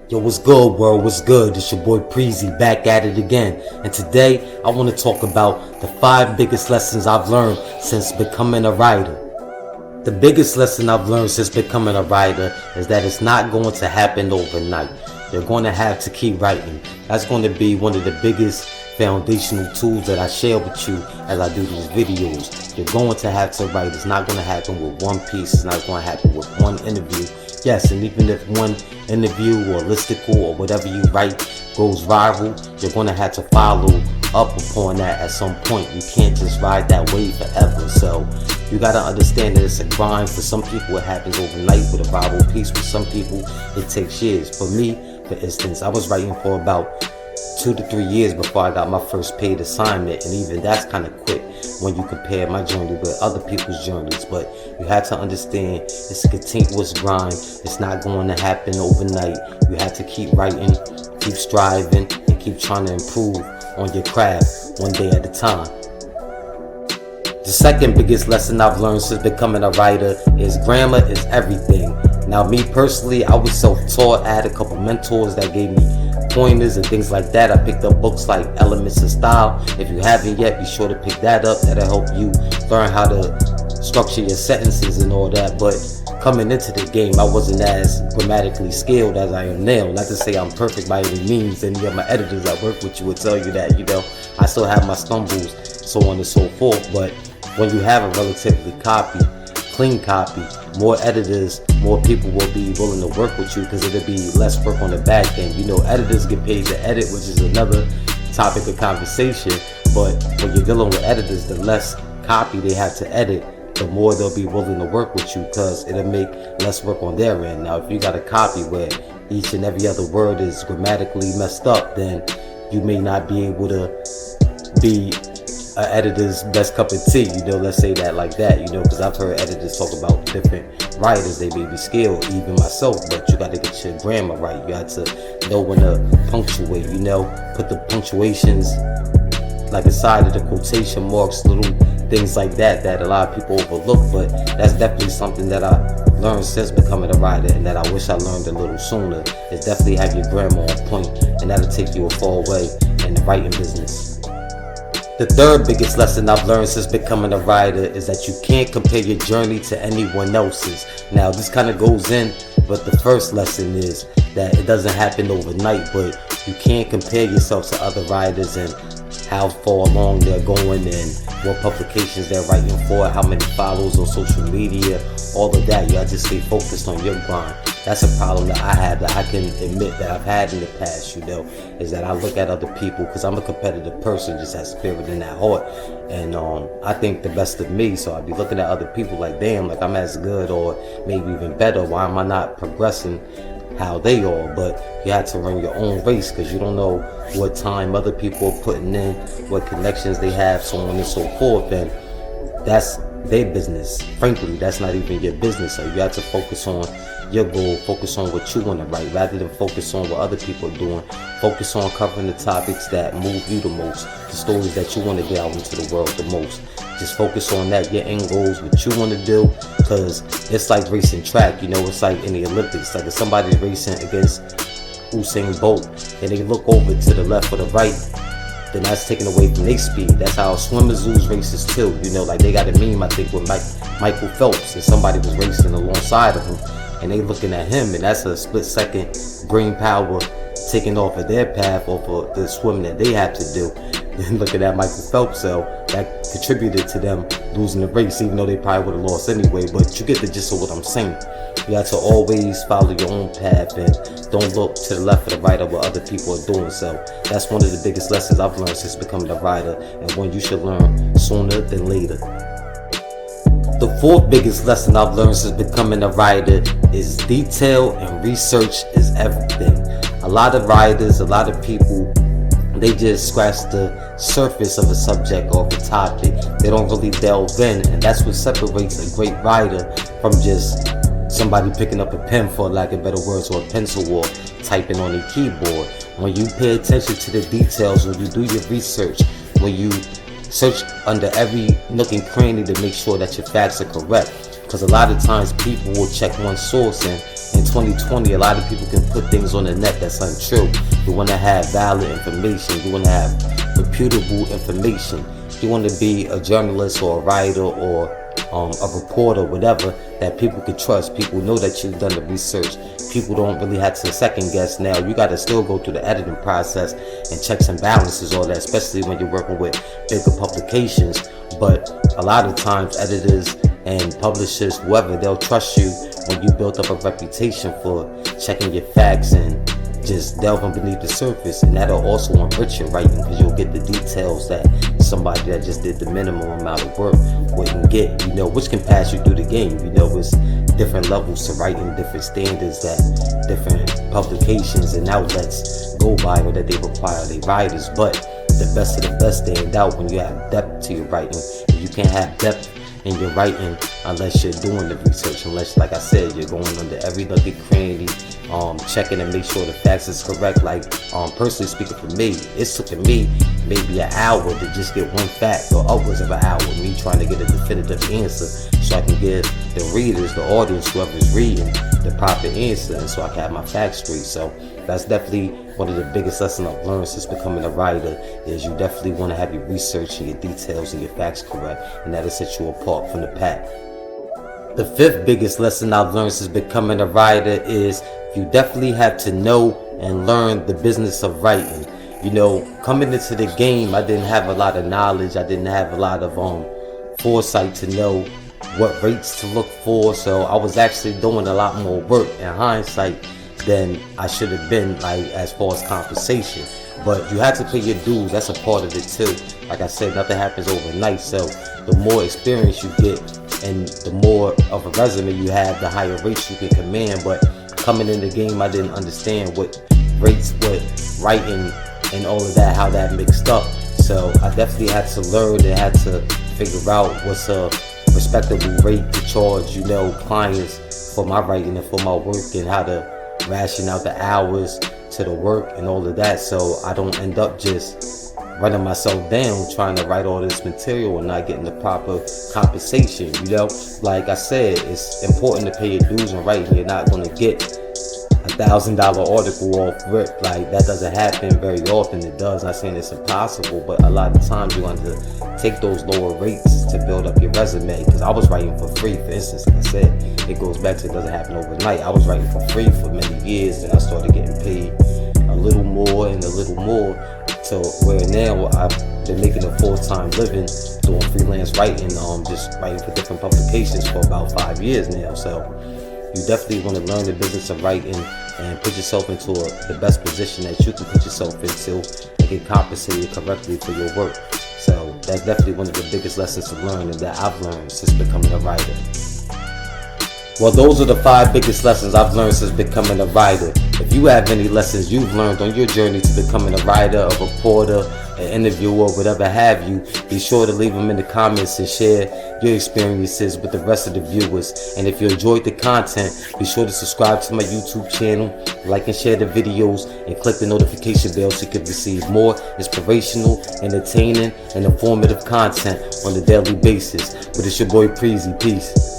Yo, what's good, world? What's good? It's your boy Preezy back at it again. And today, I want to talk about the 5 biggest lessons I've learned since becoming a writer. The biggest lesson I've learned since becoming a writer is that it's not going to happen overnight. You're going to have to keep writing. That's going to be one of the biggest foundational tools that I share with you as I do these videos. You're going to have to write. It's not going to happen with one piece. It's not going to happen with one interview. Yes, and even if one interview or listicle or whatever you write goes viral, you're going to have to follow up upon that at some point. You can't just ride that wave forever. So you got to understand that it's a grind. For some people it happens overnight with a viral piece. For some people it takes years. For me, for instance, I was writing for about 2 to 3 years before I got my first paid assignment, and even that's kind of quick when you compare my journey with other people's journeys. But you have to understand it's a continuous grind. It's not going to happen overnight. You have to keep writing, keep striving, and keep trying to improve on your craft one day at a time. The second biggest lesson I've learned since becoming a writer is grammar is everything. Now, me personally, I was self-taught. I had a couple mentors that gave me pointers and things like that. I picked up books like Elements of Style. If you haven't yet, be sure to pick that up. That'll help you learn how to structure your sentences and all that. But coming into the game, I wasn't as grammatically skilled as I am now. Not to say I'm perfect by any means. Any of my editors that work with you will tell you that, I still have my stumbles, so on and so forth. But when you have a relatively clean copy, more editors, more people will be willing to work with you because it'll be less work on the back end. Editors get paid to edit, which is another topic of conversation. But when you're dealing with editors, the less copy they have to edit, the more they'll be willing to work with you because it'll make less work on their end. Now, if you got a copy where each and every other word is grammatically messed up, then you may not be able to be an editor's best cup of tea, let's say that like that, because I've heard editors talk about different writers, they may be skilled, even myself, but you got to get your grammar right. You got to know when to punctuate, put the punctuations like inside of the quotation marks, little things like that a lot of people overlook. But that's definitely something that I learned since becoming a writer, and that I wish I learned a little sooner, is definitely have your grammar on point, and that'll take you a far way in the writing business. The third biggest lesson I've learned since becoming a writer is that you can't compare your journey to anyone else's. Now, this kind of goes in, but the first lesson is that it doesn't happen overnight, but you can't compare yourself to other writers and how far along they're going and what publications they're writing for, how many followers on social media, all of that. You have to stay focused on your grind. That's a problem that I have, that I can admit that I've had in the past, is that I look at other people, because I'm a competitive person, just have spirit in that heart, and I think the best of me, so I'd be looking at other people like, damn, like I'm as good or maybe even better. Why am I not progressing how they are? But you have to run your own race, because you don't know what time other people are putting in, what connections they have, so on and so forth, and that's their business. Frankly, that's not even your business. So you have to focus on your goal, focus on what you want to write rather than focus on what other people are doing. Focus on covering the topics that move you the most, the stories that you want to get out into the world the most. Just focus on that, your end goals, what you want to do, because it's like racing track. It's like in the Olympics. Like if somebody's racing against Usain Bolt and they look over to the left or the right, then that's taken away from their speed. That's how swimmers lose races too. Like they got a meme, I think, with Michael Phelps, and somebody was racing alongside of him, and they looking at him, and that's a split second brain power taking off of their path, off of the swimming that they have to do. And looking at Michael Phelps, so that contributed to them losing the race, even though they probably would have lost anyway. But you get the gist of what I'm saying. You have to always follow your own path and don't look to the left or the right of what other people are doing. So that's one of the biggest lessons I've learned since becoming a writer, and one you should learn sooner than later. The fourth biggest lesson I've learned since becoming a writer is detail and research is everything. A lot of writers, a lot of people, they just scratch the surface of a subject or of a topic. They don't really delve in, and that's what separates a great writer from just somebody picking up a pen, for lack of better words, or a pencil, or typing on a keyboard. When you pay attention to the details, when you do your research, when you search under every nook and cranny to make sure that your facts are correct, because a lot of times people will check one source and in 2020, a lot of people can put things on the net that's untrue. You want to have valid information. You want to have reputable information. You want to be a journalist or a writer or a reporter, whatever, that people could trust. People know that you've done the research. People don't really have to second guess now. You got to still go through the editing process and checks and balances, all that, especially when you're working with bigger publications. But a lot of times editors and publishers, whoever, they'll trust you when you built up a reputation for checking your facts and just delving beneath the surface. And that'll also enrich your writing, because you'll get the details that somebody that just did the minimum amount of work wouldn't get, which can pass you through the game. It's different levels to writing, different standards that different publications and outlets go by or that they require their writers. But the best of the best stand out when you have depth to your writing. You can't have depth in your writing unless you're doing the research, unless, like I said, you're going under every little cranny, checking to make sure the facts is correct. Like, personally speaking, for me, it's taken me maybe an hour to just get one fact, or upwards of an hour, me trying to get a definitive answer so I can give the readers, the audience, whoever's reading, the proper answer, and so I can have my facts straight. So that's definitely one of the biggest lessons I've learned since becoming a writer, is you definitely want to have your research and your details and your facts correct, and that'll set you apart from the pack. The fifth biggest lesson I've learned since becoming a writer is you definitely have to know and learn the business of writing. Coming into the game, I didn't have a lot of knowledge. I didn't have a lot of foresight to know what rates to look for. So I was actually doing a lot more work in hindsight than I should have been, like, as far as compensation. But you have to pay your dues. That's a part of it too. Like I said, nothing happens overnight. So the more experience you get and the more of a resume you have, the higher rates you can command. But coming in the game, I didn't understand what rates, what writing and all of that, how that mixed up. So I definitely had to learn and had to figure out what's a respectable rate to charge, clients for my writing and for my work, and how to ration out the hours to the work and all of that, so I don't end up just running myself down trying to write all this material and not getting the proper compensation. Like I said, it's important to pay your dues in writing. You're not going to get $1,000 article off rip. Like, that doesn't happen very often. It does, not saying it's impossible, but a lot of times you want to take those lower rates to build up your resume. Because I was writing for free, for instance. Like I said, it goes back to, it doesn't happen overnight. I was writing for free for many years, and I started getting paid a little more and a little more, to where now I've been making a full-time living doing freelance writing, just writing for different publications for about 5 years now. So you definitely want to learn the business of writing and put yourself into the best position that you can put yourself into and get compensated correctly for your work. So that's definitely one of the biggest lessons to learn, and that I've learned since becoming a writer. Well, those are the 5 biggest lessons I've learned since becoming a writer. If you have any lessons you've learned on your journey to becoming a writer, a reporter, an interviewer, whatever have you, be sure to leave them in the comments and share your experiences with the rest of the viewers. And if you enjoyed the content, be sure to subscribe to my YouTube channel, like and share the videos, and click the notification bell so you can receive more inspirational, entertaining, and informative content on a daily basis. But it's your boy Preezy. Peace.